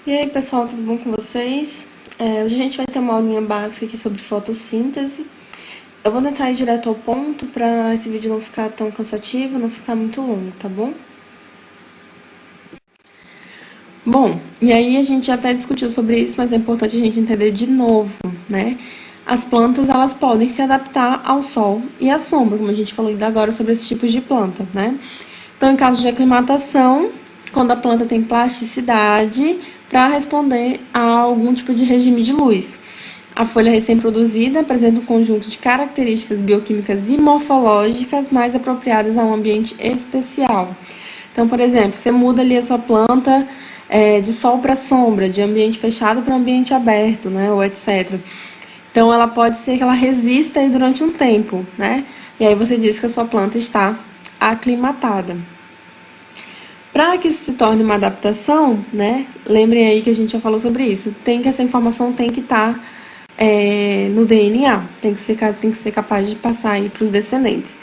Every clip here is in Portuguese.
E aí, pessoal, tudo bom com vocês? Hoje a gente vai ter uma aulinha básica aqui sobre fotossíntese. Eu vou tentar ir direto ao ponto para esse vídeo não ficar tão cansativo, não ficar muito longo, tá bom? Bom, e aí a gente já até discutiu sobre isso, mas é importante a gente entender de novo, né? As plantas, elas podem se adaptar ao sol e à sombra, como a gente falou ainda agora sobre esses tipos de planta, né? Então, em caso de aclimatação, quando a planta tem plasticidade para responder a algum tipo de regime de luz. A folha recém-produzida apresenta um conjunto de características bioquímicas e morfológicas mais apropriadas a um ambiente especial. Então, por exemplo, você muda ali a sua planta de sol para sombra, de ambiente fechado para ambiente aberto, né, ou etc. Então, ela pode ser que ela resista aí durante um tempo, né? E aí você diz que a sua planta está aclimatada. Para que isso se torne uma adaptação, né? Lembrem aí que a gente já falou sobre isso. Essa informação tem que estar no DNA, tem que ser capaz de passar aí para os descendentes.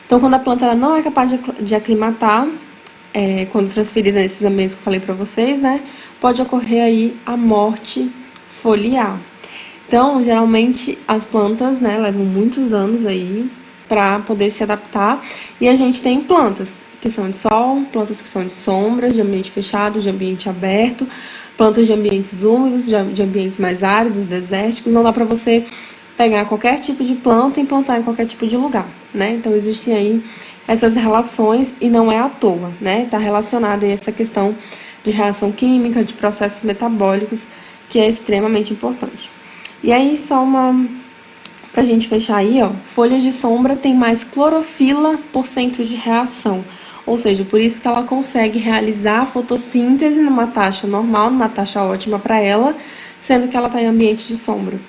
Então, quando a planta ela não é capaz de aclimatar, quando transferida nesses ambientes que eu falei para vocês, né? Pode ocorrer aí a morte foliar. Então, geralmente as plantas, né, levam muitos anos aí para poder se adaptar. E a gente tem plantas que são de sol, plantas que são de sombra, de ambiente fechado, de ambiente aberto, plantas de ambientes úmidos, de ambientes mais áridos, desérticos. Não dá para você pegar qualquer tipo de planta e implantar em qualquer tipo de lugar, né? Então existem aí essas relações e não é à toa, né? Está relacionada a essa questão de reação química, de processos metabólicos, que é extremamente importante. E aí, pra gente fechar aí, ó, folhas de sombra tem mais clorofila por centro de reação. Ou seja, por isso que ela consegue realizar a fotossíntese numa taxa normal, numa taxa ótima para ela, sendo que ela está em ambiente de sombra.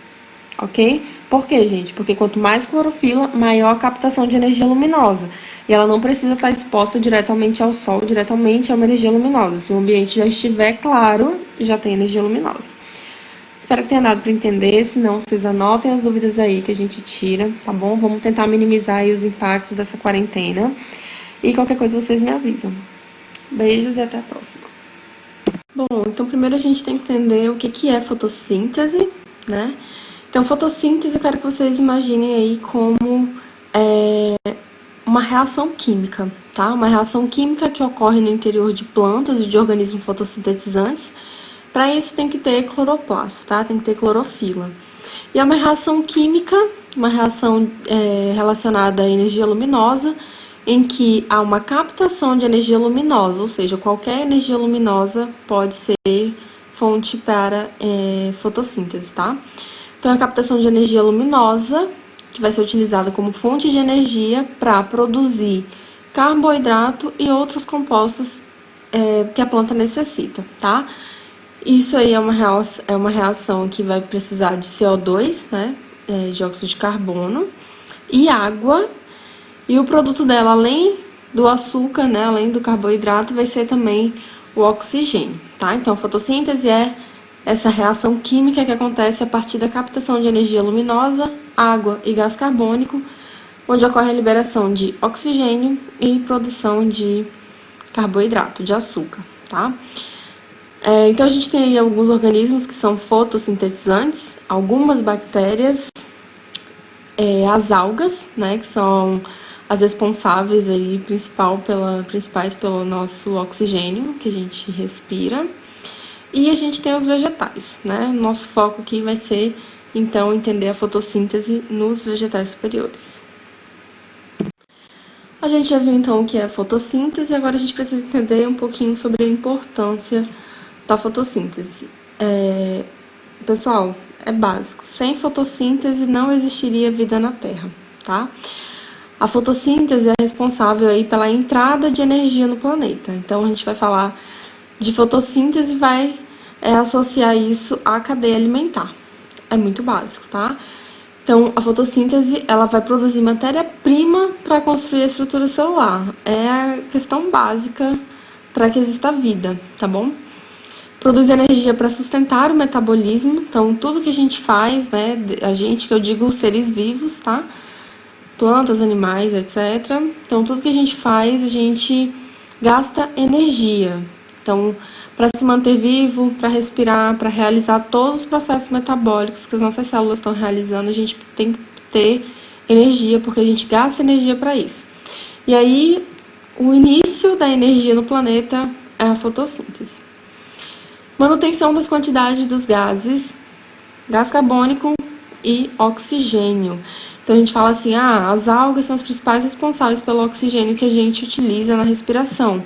Ok? Por quê, gente? Porque quanto mais clorofila, maior a captação de energia luminosa. E ela não precisa estar exposta diretamente ao sol, diretamente a uma energia luminosa. Se o ambiente já estiver claro, já tem energia luminosa. Espero que tenha dado para entender, se não, vocês anotem as dúvidas aí que a gente tira, tá bom? Vamos tentar minimizar aí os impactos dessa quarentena. E qualquer coisa vocês me avisam. Beijos e até a próxima. Bom, então primeiro a gente tem que entender o que é fotossíntese, né? Então, fotossíntese eu quero que vocês imaginem aí como uma reação química, tá? Uma reação química que ocorre no interior de plantas e de organismos fotossintetizantes. Para isso tem que ter cloroplasto, tá? Tem que ter clorofila. E é uma reação química, uma reação relacionada à energia luminosa, em que há uma captação de energia luminosa, ou seja, qualquer energia luminosa pode ser fonte para fotossíntese, tá? Então, a captação de energia luminosa, que vai ser utilizada como fonte de energia para produzir carboidrato e outros compostos que a planta necessita, tá? Isso aí é uma reação que vai precisar de CO2, né, dióxido de carbono, e água. E o produto dela, além do açúcar, né, além do carboidrato, vai ser também o oxigênio, tá? Então, a fotossíntese é essa reação química que acontece a partir da captação de energia luminosa, água e gás carbônico, onde ocorre a liberação de oxigênio e produção de carboidrato, de açúcar, tá? Então, a gente tem aí alguns organismos que são fotossintetizantes, algumas bactérias, as algas, né, que são as responsáveis aí principais pelo nosso oxigênio que a gente respira. E a gente tem os vegetais, né? Nosso foco aqui vai ser, então, entender a fotossíntese nos vegetais superiores. A gente já viu, então, o que é a fotossíntese, agora a gente precisa entender um pouquinho sobre a importância da fotossíntese. Pessoal, é básico. Sem fotossíntese não existiria vida na Terra, tá? A fotossíntese é responsável aí pela entrada de energia no planeta. Então, a gente vai falar de fotossíntese e vai associar isso à cadeia alimentar. É muito básico, tá? Então, a fotossíntese, ela vai produzir matéria-prima para construir a estrutura celular. É a questão básica para que exista vida, tá bom? Produz energia para sustentar o metabolismo. Então, tudo que a gente faz, né? A gente, que eu digo seres vivos, tá? Plantas, animais, etc. Então, tudo que a gente faz, a gente gasta energia. Então, para se manter vivo, para respirar, para realizar todos os processos metabólicos que as nossas células estão realizando, a gente tem que ter energia, porque a gente gasta energia para isso. E aí, o início da energia no planeta é a fotossíntese. Manutenção das quantidades dos gases, gás carbônico e oxigênio. Então a gente fala assim, as algas são as principais responsáveis pelo oxigênio que a gente utiliza na respiração.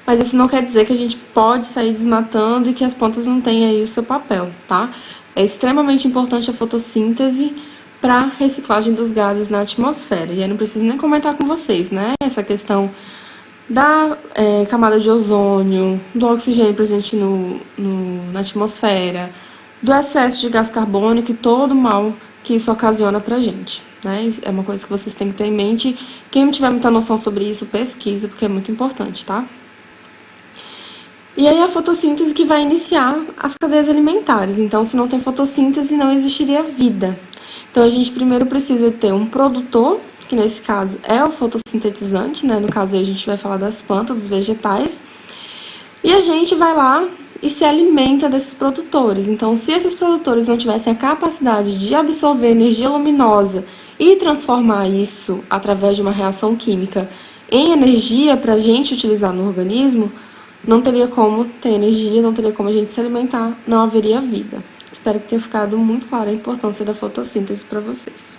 Mas isso não quer dizer que a gente pode sair desmatando e que as plantas não têm aí o seu papel, tá? É extremamente importante a fotossíntese para a reciclagem dos gases na atmosfera. E aí não preciso nem comentar com vocês, né? Essa questão da camada de ozônio, do oxigênio presente na atmosfera, do excesso de gás carbônico e todo o mal que isso ocasiona pra gente, né? É uma coisa que vocês têm que ter em mente. Quem não tiver muita noção sobre isso, pesquisa, porque é muito importante, tá? E aí a fotossíntese que vai iniciar as cadeias alimentares. Então, se não tem fotossíntese, não existiria vida. Então, a gente primeiro precisa ter um produtor, que nesse caso é o fotossintetizante, né? No caso aí a gente vai falar das plantas, dos vegetais. E a gente vai lá e se alimenta desses produtores. Então, se esses produtores não tivessem a capacidade de absorver energia luminosa e transformar isso através de uma reação química em energia para a gente utilizar no organismo, não teria como ter energia, não teria como a gente se alimentar, não haveria vida. Espero que tenha ficado muito clara a importância da fotossíntese para vocês.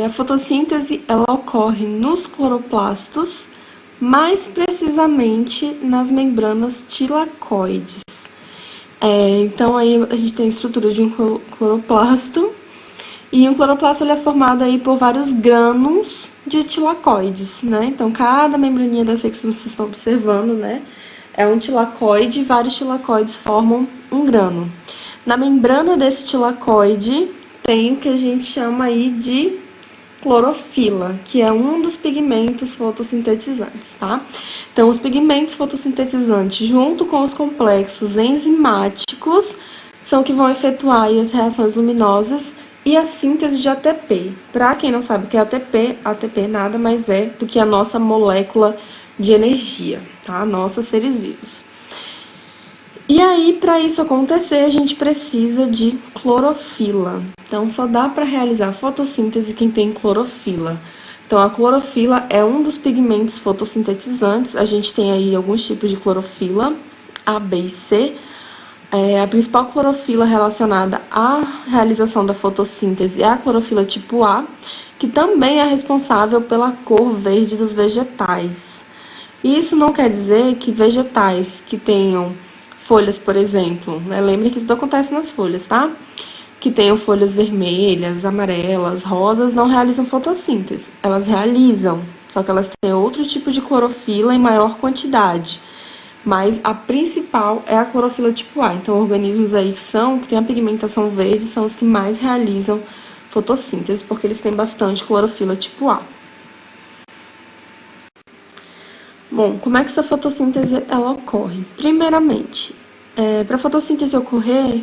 A fotossíntese ela ocorre nos cloroplastos, mais precisamente nas membranas tilacoides. Então aí a gente tem a estrutura de um cloroplasto, e um cloroplasto ele é formado aí por vários grânulos de tilacoides, né? Então cada membraninha dessa que vocês estão observando, né, é um tilacoide, e vários tilacoides formam um grânulo. Na membrana desse tilacoide tem o que a gente chama aí de clorofila, que é um dos pigmentos fotossintetizantes, tá? Então, os pigmentos fotossintetizantes, junto com os complexos enzimáticos, são que vão efetuar aí as reações luminosas e a síntese de ATP. Para quem não sabe o que é ATP, ATP nada mais é do que a nossa molécula de energia, tá? Nós, seres vivos. E aí, para isso acontecer, a gente precisa de clorofila. Então, só dá para realizar fotossíntese quem tem clorofila. Então, a clorofila é um dos pigmentos fotossintetizantes. A gente tem aí alguns tipos de clorofila, A, B e C. A principal clorofila relacionada à realização da fotossíntese é a clorofila tipo A, que também é responsável pela cor verde dos vegetais. Isso não quer dizer que vegetais que tenham folhas, por exemplo, né? Lembrem que tudo acontece nas folhas, tá? Que tenham folhas vermelhas, amarelas, rosas, não realizam fotossíntese. Elas realizam, só que elas têm outro tipo de clorofila em maior quantidade. Mas a principal é a clorofila tipo A. Então, organismos aí que têm a pigmentação verde são os que mais realizam fotossíntese, porque eles têm bastante clorofila tipo A. Bom, como é que essa fotossíntese ela ocorre? Primeiramente, para a fotossíntese ocorrer,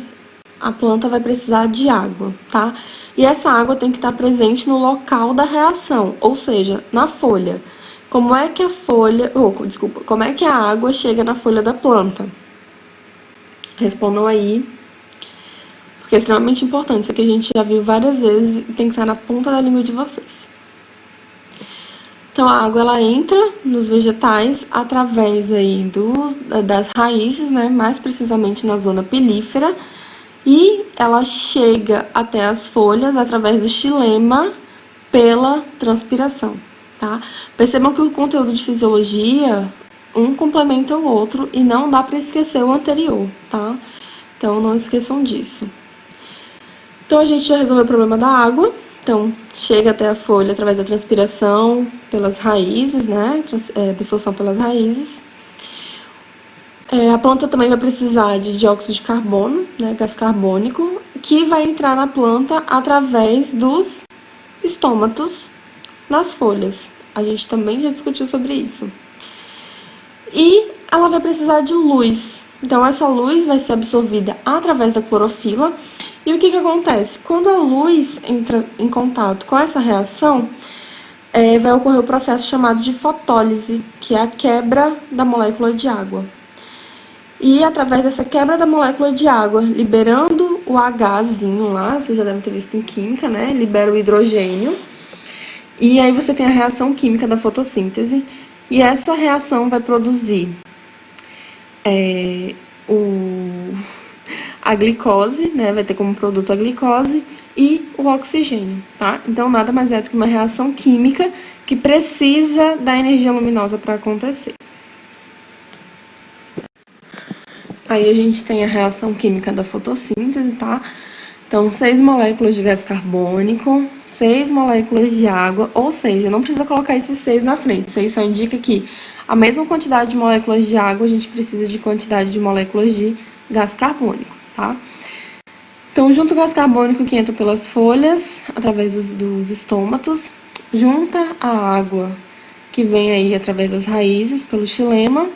a planta vai precisar de água, tá? E essa água tem que estar presente no local da reação, ou seja, na folha. Como é que como é que a água chega na folha da planta? Respondam aí, porque é extremamente importante. Isso aqui a gente já viu várias vezes e tem que estar na ponta da língua de vocês. Então, a água ela entra nos vegetais através aí das raízes, né? Mais precisamente na zona pilífera, e ela chega até as folhas através do xilema pela transpiração, tá? Percebam que o conteúdo de fisiologia, um complementa o outro e não dá para esquecer o anterior, tá? Então, não esqueçam disso. Então, a gente já resolveu o problema da água. Então, chega até a folha através da transpiração pelas raízes, né? Absorção pelas raízes. A planta também vai precisar de dióxido de carbono, né? Gás carbônico, que vai entrar na planta através dos estômatos nas folhas. A gente também já discutiu sobre isso. E ela vai precisar de luz. Então, essa luz vai ser absorvida através da clorofila. E o que acontece? Quando a luz entra em contato com essa reação, vai ocorrer o processo chamado de fotólise, que é a quebra da molécula de água. E através dessa quebra da molécula de água, liberando o Hzinho lá, vocês já devem ter visto em química, né? Libera o hidrogênio. E aí você tem a reação química da fotossíntese. E essa reação vai produzir a glicose, né? Vai ter como produto a glicose e o oxigênio, tá? Então nada mais é do que uma reação química que precisa da energia luminosa para acontecer. Aí a gente tem a reação química da fotossíntese, tá? Então, 6 moléculas de gás carbônico, 6 moléculas de água, ou seja, não precisa colocar esses 6 na frente. Isso aí só indica que a mesma quantidade de moléculas de água, a gente precisa de quantidade de moléculas de gás carbônico, tá? Então, junta o gás carbônico que entra pelas folhas, através dos estômatos, junta a água que vem aí através das raízes, pelo xilema.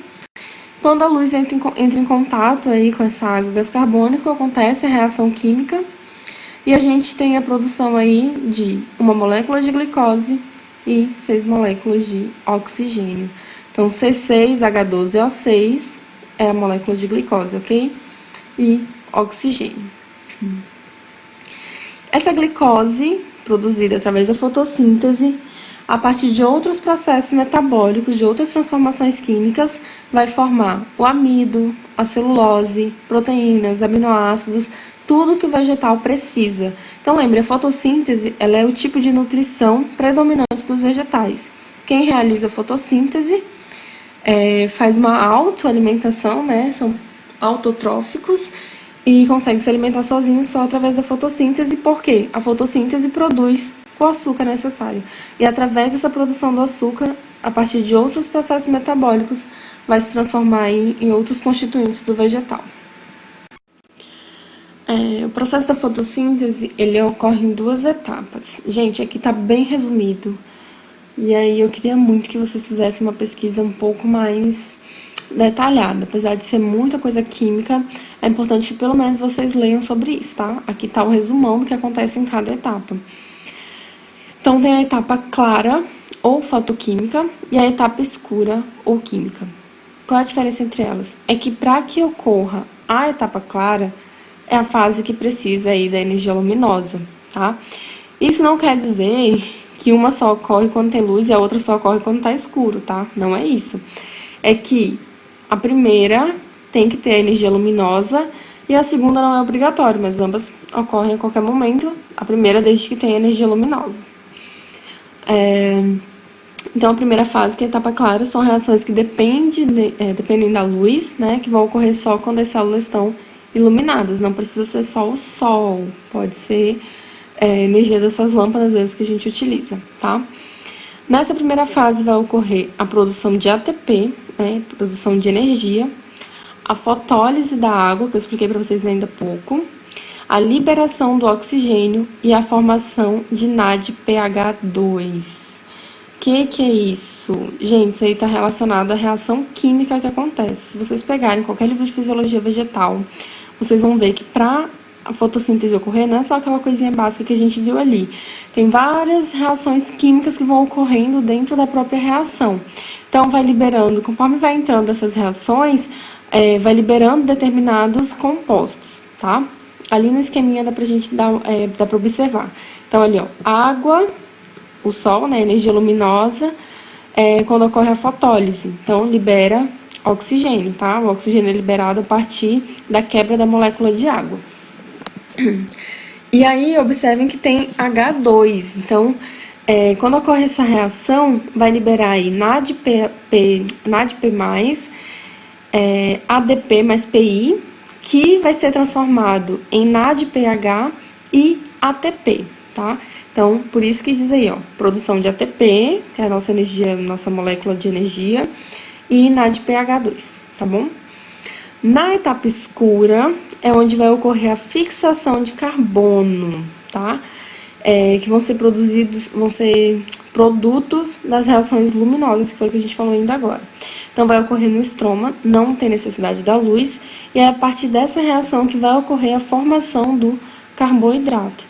Quando a luz entra em contato aí com essa água e gás carbônico, acontece a reação química e a gente tem a produção aí de uma molécula de glicose e 6 moléculas de oxigênio. Então, C6H12O6 é a molécula de glicose, ok? E oxigênio. Essa glicose, produzida através da fotossíntese, a partir de outros processos metabólicos, de outras transformações químicas, vai formar o amido, a celulose, proteínas, aminoácidos, tudo que o vegetal precisa. Então lembre, a fotossíntese ela é o tipo de nutrição predominante dos vegetais. Quem realiza a fotossíntese faz uma autoalimentação, né? São autotróficos e consegue se alimentar sozinho só através da fotossíntese, porque a fotossíntese produz o açúcar necessário. E através dessa produção do açúcar, a partir de outros processos metabólicos, vai se transformar em outros constituintes do vegetal. O processo da fotossíntese, ele ocorre em 2 etapas. Gente, aqui tá bem resumido. E aí eu queria muito que vocês fizessem uma pesquisa um pouco mais detalhada. Apesar de ser muita coisa química, é importante que pelo menos vocês leiam sobre isso, tá? Aqui tá o resumão do que acontece em cada etapa. Então, tem a etapa clara, ou fotoquímica, e a etapa escura, ou química. Qual é a diferença entre elas? É que para que ocorra a etapa clara, é a fase que precisa aí da energia luminosa, tá? Isso não quer dizer que uma só ocorre quando tem luz e a outra só ocorre quando tá escuro, tá? Não é isso. É que a primeira tem que ter a energia luminosa e a segunda não é obrigatória, mas ambas ocorrem a qualquer momento. A primeira desde que tenha energia luminosa. Então, a primeira fase, que é a etapa clara, são reações que dependem da luz, né? Que vão ocorrer só quando as células estão iluminadas. Não precisa ser só o sol, pode ser energia dessas lâmpadas mesmo que a gente utiliza, tá? Nessa primeira fase vai ocorrer a produção de ATP, né? Produção de energia, a fotólise da água, que eu expliquei para vocês ainda há pouco, a liberação do oxigênio e a formação de NADPH2. Que é isso? Gente, isso aí está relacionado à reação química que acontece. Se vocês pegarem qualquer livro de fisiologia vegetal, vocês vão ver que para a fotossíntese ocorrer, não é só aquela coisinha básica que a gente viu ali. Tem várias reações químicas que vão ocorrendo dentro da própria reação. Então, vai liberando, conforme vai entrando essas reações, vai liberando determinados compostos, tá? Ali no esqueminha dá pra observar. Então, ali, ó, água, o sol, né, energia luminosa, quando ocorre a fotólise. Então, libera oxigênio, tá? O oxigênio é liberado a partir da quebra da molécula de água. E aí, observem que tem H2. Então, quando ocorre essa reação, vai liberar aí NADP+, ADP mais PI, que vai ser transformado em NADPH e ATP, tá? Então, por isso que diz aí, ó, produção de ATP, que é a nossa energia, nossa molécula de energia, e NADPH2, tá bom? Na etapa escura é onde vai ocorrer a fixação de carbono, tá? Que vão ser produtos das reações luminosas, que foi o que a gente falou ainda agora. Então, vai ocorrer no estroma, não tem necessidade da luz, e é a partir dessa reação que vai ocorrer a formação do carboidrato.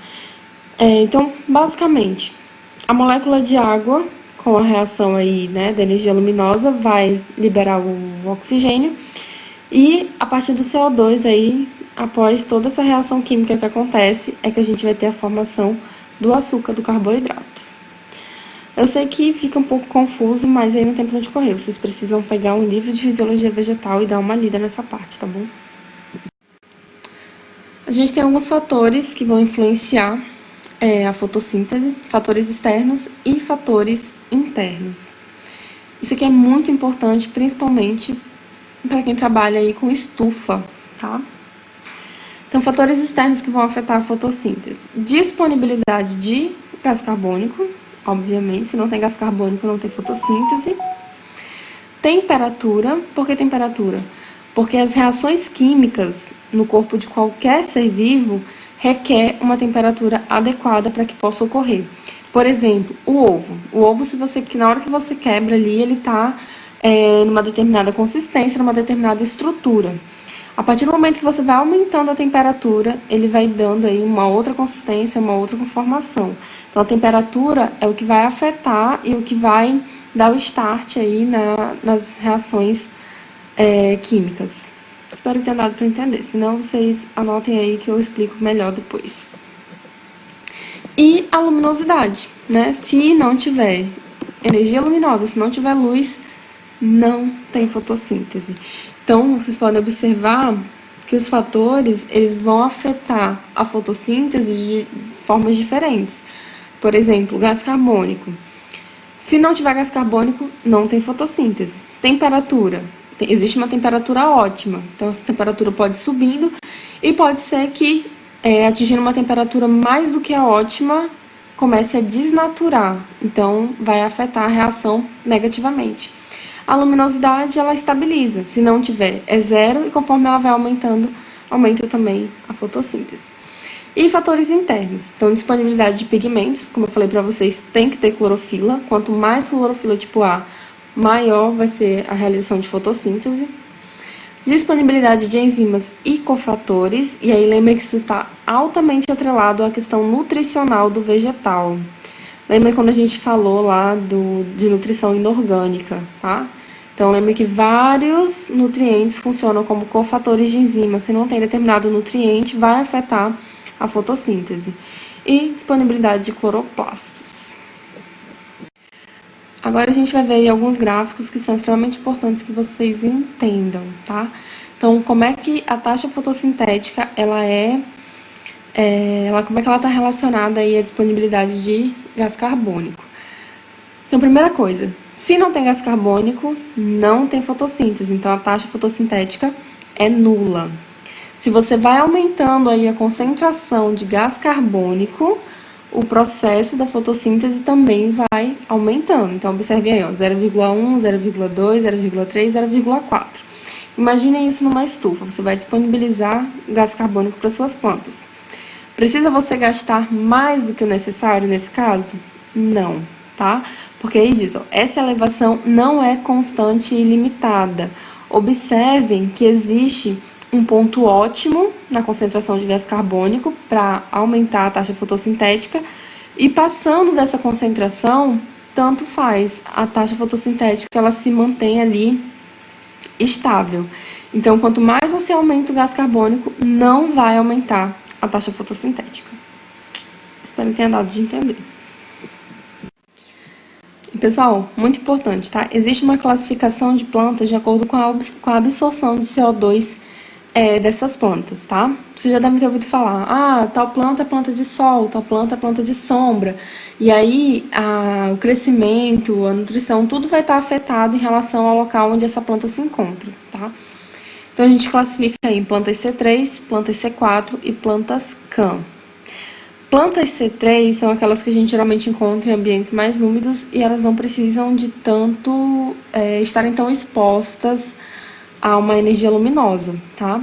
Então, basicamente, A molécula de água, com a reação aí, né, da energia luminosa, vai liberar o oxigênio e a partir do CO2 aí, após toda essa reação química que acontece, é que a gente vai ter a formação do açúcar, do carboidrato. Eu sei que fica um pouco confuso, mas aí não tem pra onde correr. Vocês precisam pegar um livro de fisiologia vegetal e dar uma lida nessa parte, tá bom? A gente tem alguns fatores que vão influenciar a fotossíntese, fatores externos e fatores internos. Isso aqui é muito importante, principalmente para quem trabalha aí com estufa, tá? Então, fatores externos que vão afetar a fotossíntese. Disponibilidade de gás carbônico, obviamente, se não tem gás carbônico não tem fotossíntese. Temperatura, por que temperatura? Porque as reações químicas no corpo de qualquer ser vivo requer uma temperatura adequada para que possa ocorrer. Por exemplo, o ovo. O ovo, que na hora que você quebra ali, ele está numa determinada consistência, numa determinada estrutura. A partir do momento que você vai aumentando a temperatura, ele vai dando aí uma outra consistência, uma outra conformação. Então, a temperatura é o que vai afetar e o que vai dar o start aí nas reações químicas. Espero que tenha dado para entender, senão vocês anotem aí que eu explico melhor depois. E a luminosidade, né? Se não tiver energia luminosa, se não tiver luz, não tem fotossíntese. Então, vocês podem observar que os fatores, eles vão afetar a fotossíntese de formas diferentes. Por exemplo, gás carbônico. Se não tiver gás carbônico, não tem fotossíntese. Temperatura. Existe uma temperatura ótima, então essa temperatura pode ir subindo e pode ser que, atingindo uma temperatura mais do que a ótima, comece a desnaturar, então vai afetar a reação negativamente. A luminosidade, ela estabiliza, se não tiver, é zero, e conforme ela vai aumentando, aumenta também a fotossíntese. E fatores internos, então disponibilidade de pigmentos, como eu falei para vocês, tem que ter clorofila, quanto mais clorofila tipo A, maior vai ser a realização de fotossíntese. Disponibilidade de enzimas e cofatores, e aí lembra que isso está altamente atrelado à questão nutricional do vegetal. Lembra quando a gente falou lá de nutrição inorgânica, tá? Então, lembra que vários nutrientes funcionam como cofatores de enzima. Se não tem determinado nutriente, vai afetar a fotossíntese. E disponibilidade de cloroplastos. Agora a gente vai ver aí alguns gráficos que são extremamente importantes que vocês entendam, tá? Então, como é que a taxa fotossintética, como é que ela está relacionada aí à disponibilidade de gás carbônico? Então, primeira coisa, se não tem gás carbônico, não tem fotossíntese, então a taxa fotossintética é nula. Se você vai aumentando aí a concentração de gás carbônico, o processo da fotossíntese também vai aumentando. Então, observe aí, ó, 0,1, 0,2, 0,3, 0,4. Imaginem isso numa estufa. Você vai disponibilizar gás carbônico para suas plantas. Precisa você gastar mais do que o necessário nesse caso? Não, tá? Porque aí diz, ó, essa elevação não é constante e ilimitada. Observem que existe um ponto ótimo na concentração de gás carbônico para aumentar a taxa fotossintética e passando dessa concentração, tanto faz, a taxa fotossintética ela se mantém ali estável. Então, quanto mais você aumenta o gás carbônico, não vai aumentar a taxa fotossintética. Espero que tenha dado de entender. Pessoal, muito importante, tá? Existe uma classificação de plantas de acordo com a absorção de CO2 dessas plantas, tá? Você já deve ter ouvido falar, tal planta é planta de sol, tal planta é planta de sombra. E aí, o crescimento, a nutrição, tudo vai estar afetado em relação ao local onde essa planta se encontra, tá? Então, a gente classifica aí em plantas C3, plantas C4 e plantas CAM. Plantas C3 são aquelas que a gente geralmente encontra em ambientes mais úmidos e elas não precisam de estarem tão expostas a uma energia luminosa, tá?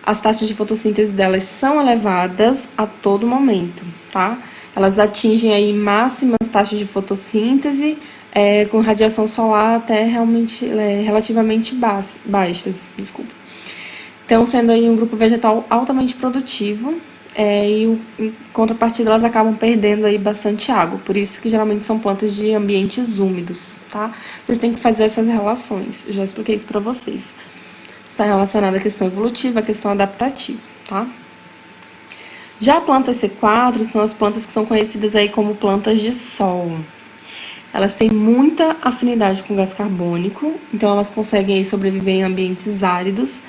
As taxas de fotossíntese delas são elevadas a todo momento, tá? Elas atingem aí máximas taxas de fotossíntese com radiação solar até relativamente baixas, desculpa. Então, sendo aí um grupo vegetal altamente produtivo, em contrapartida elas acabam perdendo aí bastante água, por isso que geralmente são plantas de ambientes úmidos, tá? Vocês têm que fazer essas relações, eu já expliquei isso pra vocês. Está relacionada à questão evolutiva, à questão adaptativa, tá? Já plantas C4 são as plantas que são conhecidas aí como plantas de sol. Elas têm muita afinidade com gás carbônico, então elas conseguem aí sobreviver em ambientes áridos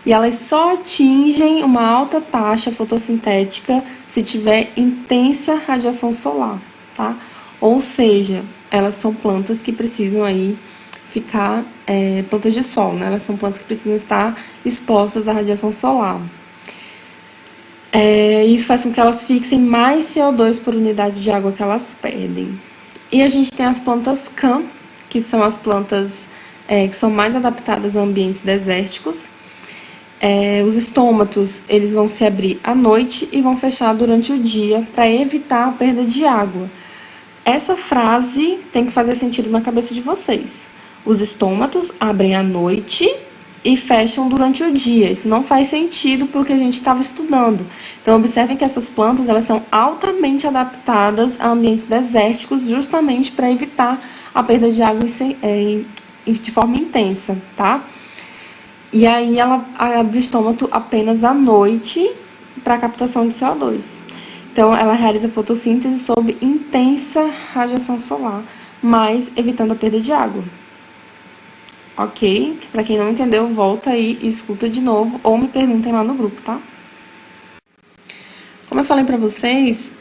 e elas só atingem uma alta taxa fotossintética se tiver intensa radiação solar, tá? Ou seja, elas são plantas que precisam aí ficar, plantas de sol, né? Elas são plantas que precisam estar expostas à radiação solar. Isso faz com que elas fixem mais CO2 por unidade de água que elas perdem. E a gente tem as plantas CAM, que são as plantas que são mais adaptadas a ambientes desérticos. Os estômatos, eles vão se abrir à noite e vão fechar durante o dia para evitar a perda de água. Essa frase tem que fazer sentido na cabeça de vocês. Os estômatos abrem à noite e fecham durante o dia. Isso não faz sentido para o que a gente estava estudando. Então, observem que essas plantas elas são altamente adaptadas a ambientes desérticos, justamente para evitar a perda de água de forma intensa, tá? E aí ela abre o estômago apenas à noite para captação de CO2. Então, ela realiza fotossíntese sob intensa radiação solar, mas evitando a perda de água. Ok? Para quem não entendeu, volta aí e escuta de novo ou me perguntem lá no grupo, tá? Como eu falei para vocês,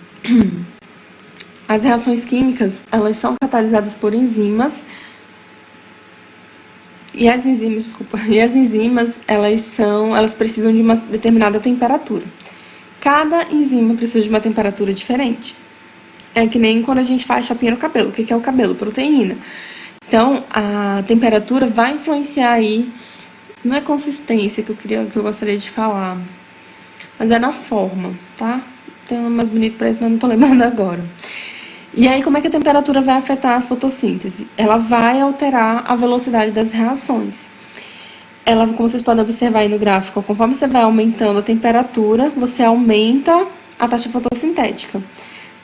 as reações químicas, elas são catalisadas por enzimas. E as enzimas, elas precisam de uma determinada temperatura. Cada enzima precisa de uma temperatura diferente. É que nem quando a gente faz chapinha no cabelo. O que é o cabelo? Proteína. Então, a temperatura vai influenciar aí, não é consistência que eu gostaria de falar, mas é na forma, tá? Tem um nome mais bonito pra isso, mas não tô lembrando agora. E aí, como é que a temperatura vai afetar a fotossíntese? Ela vai alterar a velocidade das reações. Como vocês podem observar aí no gráfico, conforme você vai aumentando a temperatura, você aumenta a taxa fotossintética.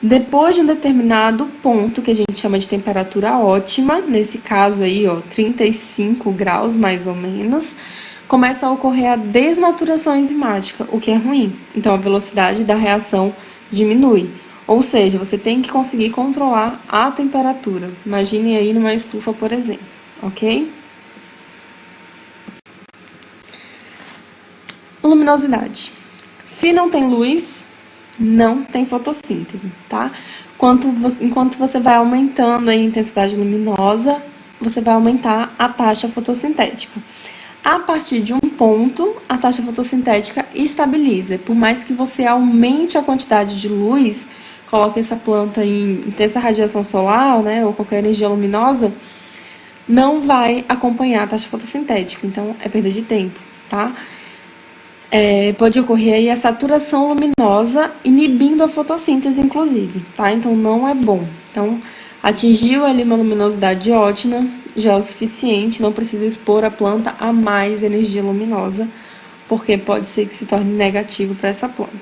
Depois de um determinado ponto, que a gente chama de temperatura ótima, nesse caso aí, ó, 35 graus mais ou menos, começa a ocorrer a desnaturação enzimática, o que é ruim. Então, a velocidade da reação diminui. Ou seja, você tem que conseguir controlar a temperatura. Imagine aí numa estufa, por exemplo, ok? Luminosidade. Se não tem luz, não tem fotossíntese, tá? Enquanto você vai aumentando a intensidade luminosa, você vai aumentar a taxa fotossintética. A partir de um ponto, a taxa fotossintética estabiliza. Por mais que você aumente a quantidade de luz, coloque essa planta em intensa radiação solar, né, ou qualquer energia luminosa, não vai acompanhar a taxa fotossintética. Então, é perda de tempo, tá? Pode ocorrer aí a saturação luminosa, inibindo a fotossíntese, inclusive, tá? Então, não é bom. Então, atingiu ali uma luminosidade ótima, já é o suficiente, não precisa expor a planta a mais energia luminosa, porque pode ser que se torne negativo para essa planta,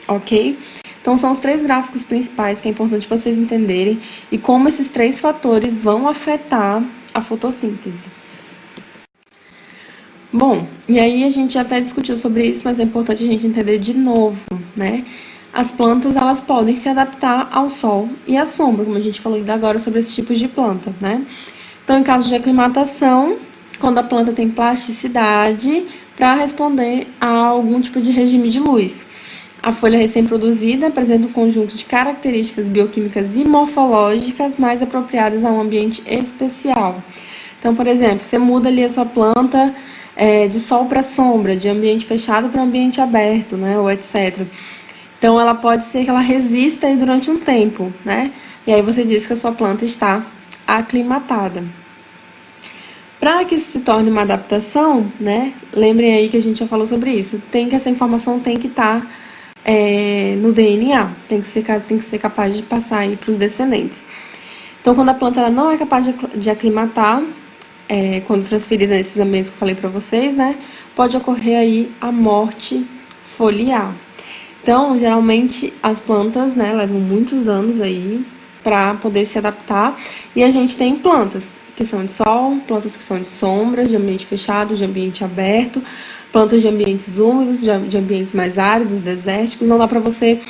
ok? Então, são os 3 gráficos principais que é importante vocês entenderem e como esses 3 fatores vão afetar a fotossíntese. Bom, e aí a gente já até discutiu sobre isso, mas é importante a gente entender de novo, né? As plantas, elas podem se adaptar ao sol e à sombra, como a gente falou ainda agora sobre esses tipos de planta, né? Então, em caso de aclimatação, quando a planta tem plasticidade para responder a algum tipo de regime de luz. A folha recém-produzida apresenta um conjunto de características bioquímicas e morfológicas mais apropriadas a um ambiente especial. Então, por exemplo, você muda ali a sua planta de sol para sombra, de ambiente fechado para ambiente aberto, né, ou etc. Então, ela pode ser que ela resista aí durante um tempo, né? E aí você diz que a sua planta está aclimatada. Para que isso se torne uma adaptação, né? Lembrem aí que a gente já falou sobre isso. Essa informação tem que estar no DNA, tem que ser capaz de passar aí para os descendentes. Então, quando a planta ela não é capaz de aclimatar, quando transferida nesses ambientes que eu falei para vocês, né? Pode ocorrer aí a morte foliar. Então, geralmente, as plantas, né, levam muitos anos aí para poder se adaptar. E a gente tem plantas que são de sol, plantas que são de sombra, de ambiente fechado, de ambiente aberto, plantas de ambientes úmidos, de ambientes mais áridos, desérticos. Não dá para você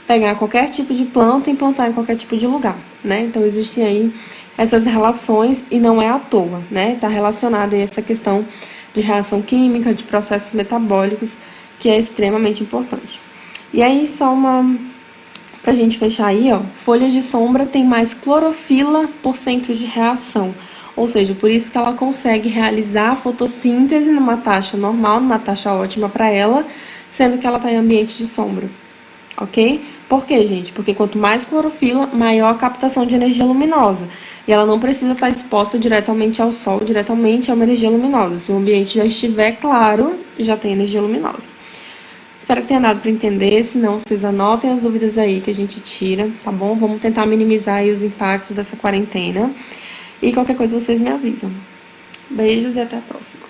pegar qualquer tipo de planta e plantar em qualquer tipo de lugar, né? Então, existem aí essas relações e não é à toa, né? Está relacionada a essa questão de reação química, de processos metabólicos, que é extremamente importante. E aí, só pra gente fechar aí, ó, folhas de sombra tem mais clorofila por centro de reação. Ou seja, por isso que ela consegue realizar a fotossíntese numa taxa normal, numa taxa ótima para ela, sendo que ela está em ambiente de sombra. Ok? Por quê, gente? Porque quanto mais clorofila, maior a captação de energia luminosa. E ela não precisa estar exposta diretamente ao sol, diretamente a uma energia luminosa. Se o ambiente já estiver claro, já tem energia luminosa. Espero que tenha dado para entender, se não, vocês anotem as dúvidas aí que a gente tira, tá bom? Vamos tentar minimizar aí os impactos dessa quarentena. E qualquer coisa vocês me avisam. Beijos e até a próxima.